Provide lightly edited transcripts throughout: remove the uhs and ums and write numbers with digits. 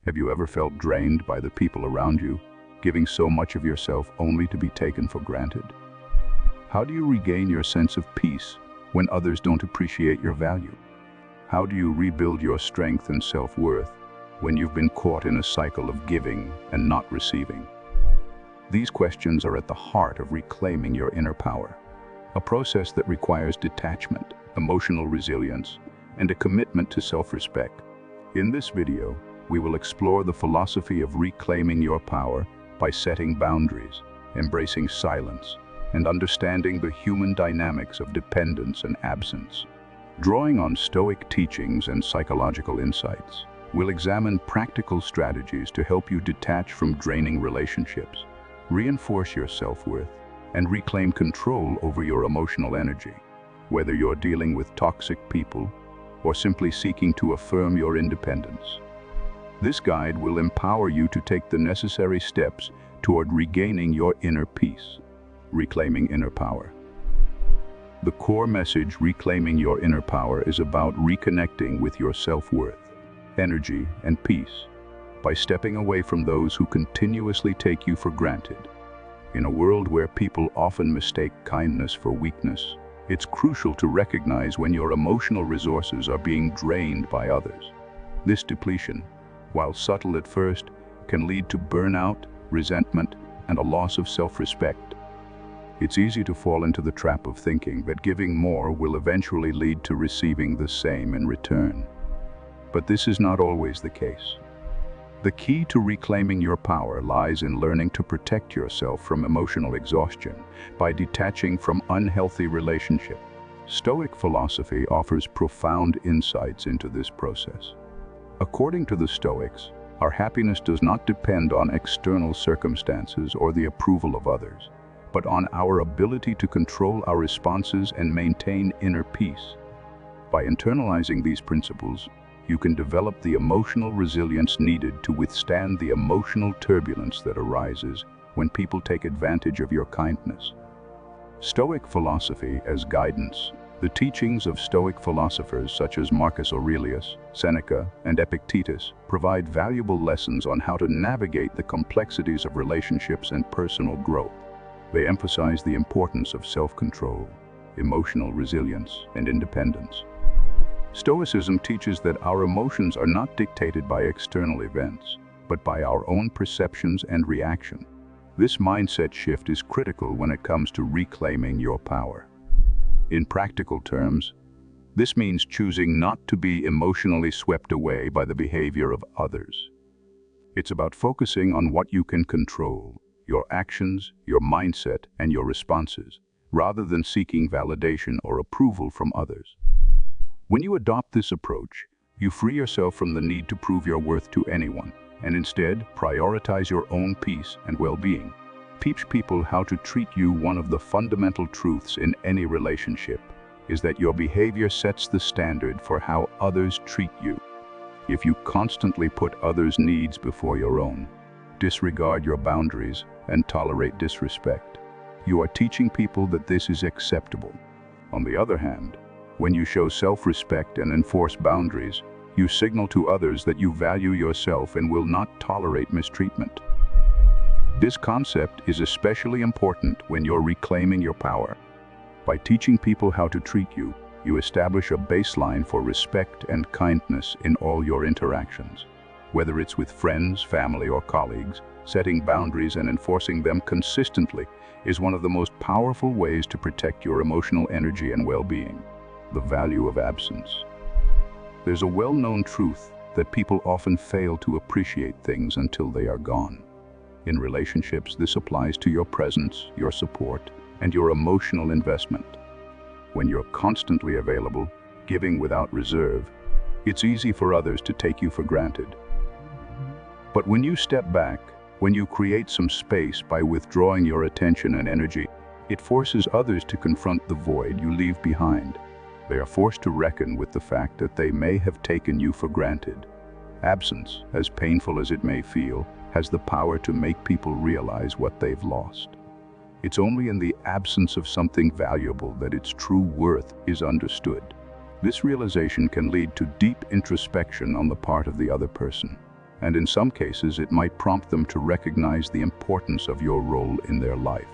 Have you ever felt drained by the people around you, giving so much of yourself only to be taken for granted? How do you regain your sense of peace when others don't appreciate your value? How do you rebuild your strength and self-worth when you've been caught in a cycle of giving and not receiving? These questions are at the heart of reclaiming your inner power, a process that requires detachment, emotional resilience, and a commitment to self-respect. In this video, we will explore the philosophy of reclaiming your power by setting boundaries, embracing silence, and understanding the human dynamics of dependence and absence. Drawing on Stoic teachings and psychological insights, we'll examine practical strategies to help you detach from draining relationships, reinforce your self-worth, and reclaim control over your emotional energy, whether you're dealing with toxic people or simply seeking to affirm your independence. This guide will empower you to take the necessary steps toward regaining your inner peace, reclaiming inner power. The core message, reclaiming your inner power, is about reconnecting with your self-worth, energy, and peace by stepping away from those who continuously take you for granted. In a world where people often mistake kindness for weakness, it's crucial to recognize when your emotional resources are being drained by others. This depletion, while subtle at first, can lead to burnout, resentment, and a loss of self-respect. It's easy to fall into the trap of thinking that giving more will eventually lead to receiving the same in return. But this is not always the case. The key to reclaiming your power lies in learning to protect yourself from emotional exhaustion by detaching from unhealthy relationships. Stoic philosophy offers profound insights into this process. According to the Stoics, our happiness does not depend on external circumstances or the approval of others, but on our ability to control our responses and maintain inner peace. By internalizing these principles, you can develop the emotional resilience needed to withstand the emotional turbulence that arises when people take advantage of your kindness. Stoic philosophy as guidance. The teachings of Stoic philosophers such as Marcus Aurelius, Seneca, and Epictetus provide valuable lessons on how to navigate the complexities of relationships and personal growth. They emphasize the importance of self-control, emotional resilience, and independence. Stoicism teaches that our emotions are not dictated by external events, but by our own perceptions and reaction. This mindset shift is critical when it comes to reclaiming your power. In practical terms, this means choosing not to be emotionally swept away by the behavior of others. It's about focusing on what you can control, your actions, your mindset, and your responses, rather than seeking validation or approval from others. When you adopt this approach, you free yourself from the need to prove your worth to anyone, and instead prioritize your own peace and well-being. Teach people how to treat you. One of the fundamental truths in any relationship is that your behavior sets the standard for how others treat you. If you constantly put others' needs before your own, disregard your boundaries, and tolerate disrespect, you are teaching people that this is acceptable. On the other hand, when you show self-respect and enforce boundaries, you signal to others that you value yourself and will not tolerate mistreatment. This concept is especially important when you're reclaiming your power. By teaching people how to treat you, you establish a baseline for respect and kindness in all your interactions. Whether it's with friends, family, or colleagues, setting boundaries and enforcing them consistently is one of the most powerful ways to protect your emotional energy and well-being. The value of absence. There's a well-known truth that people often fail to appreciate things until they are gone. In relationships, this applies to your presence, your support, and your emotional investment. When you're constantly available, giving without reserve, it's easy for others to take you for granted. But when you step back, when you create some space by withdrawing your attention and energy, it forces others to confront the void you leave behind. They are forced to reckon with the fact that they may have taken you for granted. Absence, as painful as it may feel, has the power to make people realize what they've lost. It's only in the absence of something valuable that its true worth is understood. This realization can lead to deep introspection on the part of the other person. and in some cases it might prompt them to recognize the importance of your role in their life.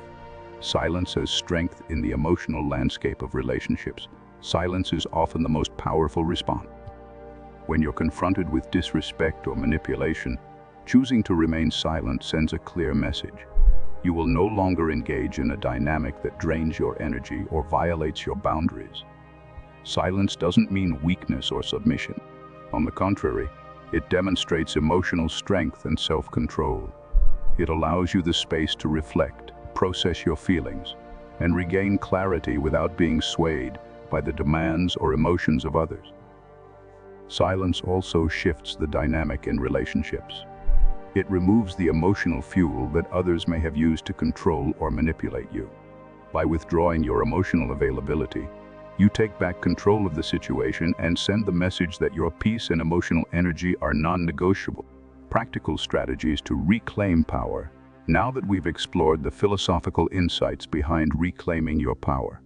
Silence has strength in the emotional landscape of relationships. Silence is often the most powerful response. When you're confronted with disrespect or manipulation, choosing to remain silent sends a clear message. You will no longer engage in a dynamic that drains your energy or violates your boundaries. Silence doesn't mean weakness or submission. On the contrary, it demonstrates emotional strength and self-control. It allows you the space to reflect, process your feelings, and regain clarity without being swayed by the demands or emotions of others. Silence also shifts the dynamic in relationships. It removes the emotional fuel that others may have used to control or manipulate you. By withdrawing your emotional availability, you take back control of the situation and send the message that your peace and emotional energy are non-negotiable. Practical strategies to reclaim power. Now that we've explored the philosophical insights behind reclaiming your power,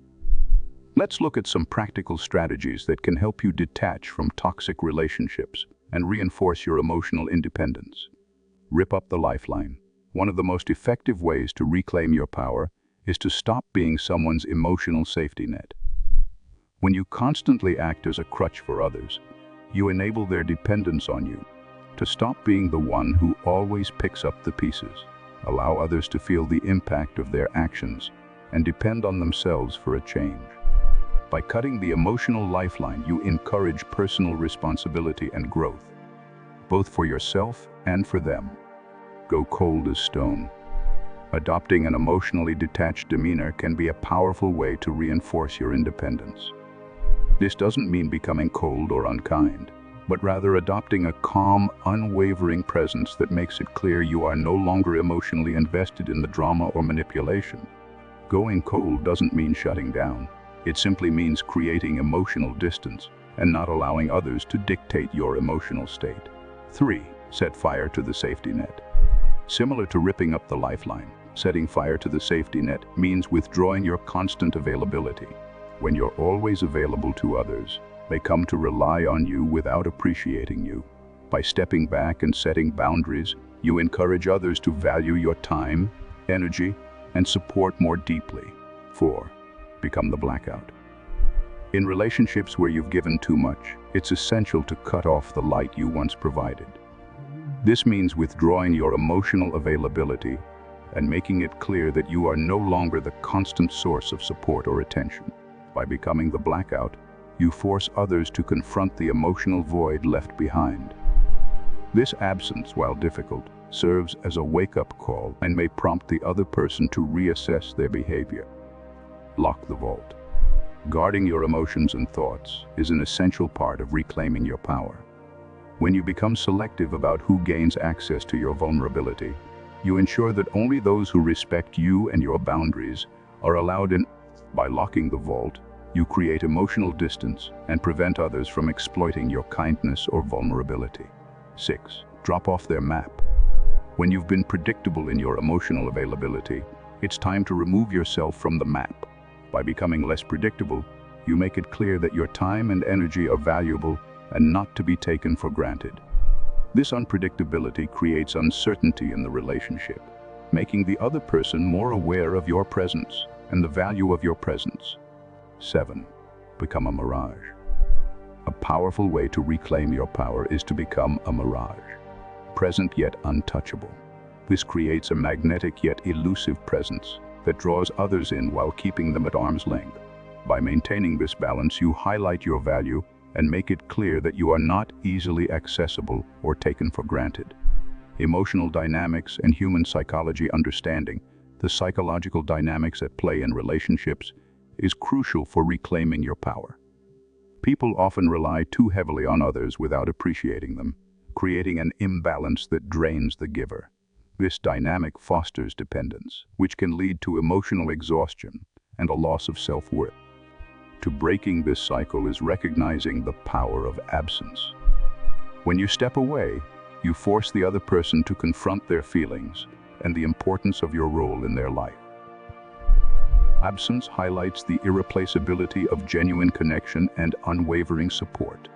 let's look at some practical strategies that can help you detach from toxic relationships and reinforce your emotional independence. Rip up the lifeline. One of the most effective ways to reclaim your power is to stop being someone's emotional safety net. When you constantly act as a crutch for others, you enable their dependence on you. To stop being the one who always picks up the pieces, allow others to feel the impact of their actions and depend on themselves for a change. By cutting the emotional lifeline, you encourage personal responsibility and growth, both for yourself and for them. Go cold as stone. Adopting an emotionally detached demeanor can be a powerful way to reinforce your independence. This doesn't mean becoming cold or unkind, but rather adopting a calm, unwavering presence that makes it clear you are no longer emotionally invested in the drama or manipulation. Going cold doesn't mean shutting down. It simply means creating emotional distance and not allowing others to dictate your emotional state. 3. Set fire to the safety net. Similar to ripping up the lifeline, setting fire to the safety net means withdrawing your constant availability. When you're always available to others, they come to rely on you without appreciating you. By stepping back and setting boundaries, you encourage others to value your time, energy, and support more deeply. 4. Become the blackout. In relationships where you've given too much, it's essential to cut off the light you once provided. This means withdrawing your emotional availability and making it clear that you are no longer the constant source of support or attention. By becoming the blackout, you force others to confront the emotional void left behind. This absence, while difficult, serves as a wake-up call and may prompt the other person to reassess their behavior. Lock the vault. Guarding your emotions and thoughts is an essential part of reclaiming your power. When you become selective about who gains access to your vulnerability, you ensure that only those who respect you and your boundaries are allowed in. By locking the vault, you create emotional distance and prevent others from exploiting your kindness or vulnerability. 6. Drop off their map. When you've been predictable in your emotional availability, it's time to remove yourself from the map. By becoming less predictable, you make it clear that your time and energy are valuable and not to be taken for granted. This unpredictability creates uncertainty in the relationship, making the other person more aware of your presence and the value of your presence. 7. Become a mirage. A powerful way to reclaim your power is to become a mirage, present yet untouchable. This creates a magnetic yet elusive presence that draws others in while keeping them at arm's length. By maintaining this balance, you highlight your value and make it clear that you are not easily accessible or taken for granted. Emotional dynamics and human psychology understanding the psychological dynamics at play in relationships is crucial for reclaiming your power. People often rely too heavily on others without appreciating them, creating an imbalance that drains the giver. This dynamic fosters dependence, which can lead to emotional exhaustion and a loss of self-worth. To breaking this cycle is recognizing the power of absence. When you step away, you force the other person to confront their feelings and the importance of your role in their life. Absence highlights the irreplaceability of genuine connection and unwavering support.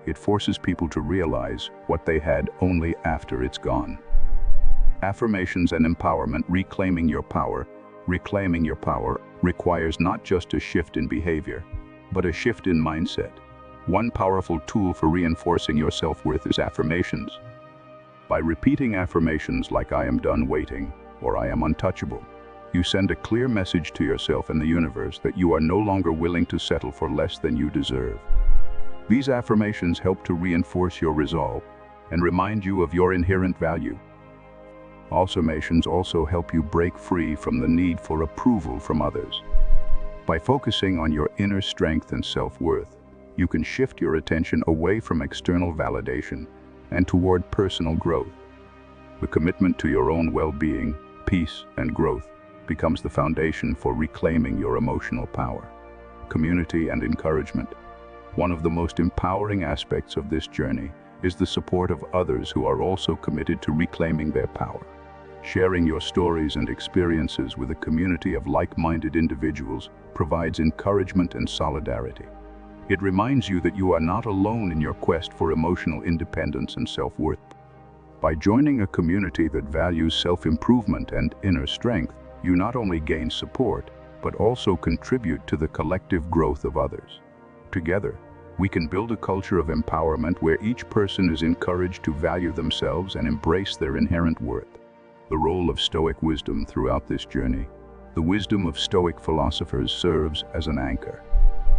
It forces people to realize what they had only after it's gone. Affirmations and empowerment. Reclaiming your power requires not just a shift in behavior, but a shift in mindset. One powerful tool for reinforcing your self-worth is affirmations. By repeating affirmations like "I am done waiting" or "I am untouchable," you send a clear message to yourself and the universe that you are no longer willing to settle for less than you deserve. These affirmations help to reinforce your resolve and remind you of your inherent value. Affirmations also help you break free from the need for approval from others. By focusing on your inner strength and self-worth, you can shift your attention away from external validation and toward personal growth. The commitment to your own well-being, peace, and growth becomes the foundation for reclaiming your emotional power. Community and encouragement. One of the most empowering aspects of this journey is the support of others who are also committed to reclaiming their power. Sharing your stories and experiences with a community of like-minded individuals provides encouragement and solidarity. It reminds you that you are not alone in your quest for emotional independence and self-worth. By joining a community that values self-improvement and inner strength, you not only gain support, but also contribute to the collective growth of others. Together, we can build a culture of empowerment where each person is encouraged to value themselves and embrace their inherent worth. The role of Stoic wisdom throughout this journey. The wisdom of Stoic philosophers serves as an anchor.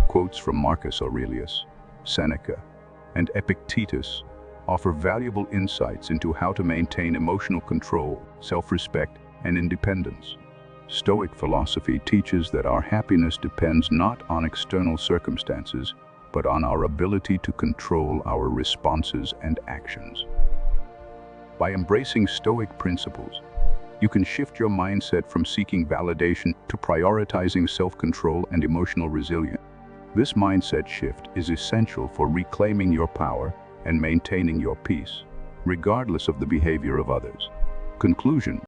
Quotes from Marcus Aurelius, Seneca, and Epictetus offer valuable insights into how to maintain emotional control, self-respect, and independence. Stoic philosophy teaches that our happiness depends not on external circumstances, but on our ability to control our responses and actions. By embracing Stoic principles, you can shift your mindset from seeking validation to prioritizing self-control and emotional resilience. This mindset shift is essential for reclaiming your power and maintaining your peace, regardless of the behavior of others. Conclusion.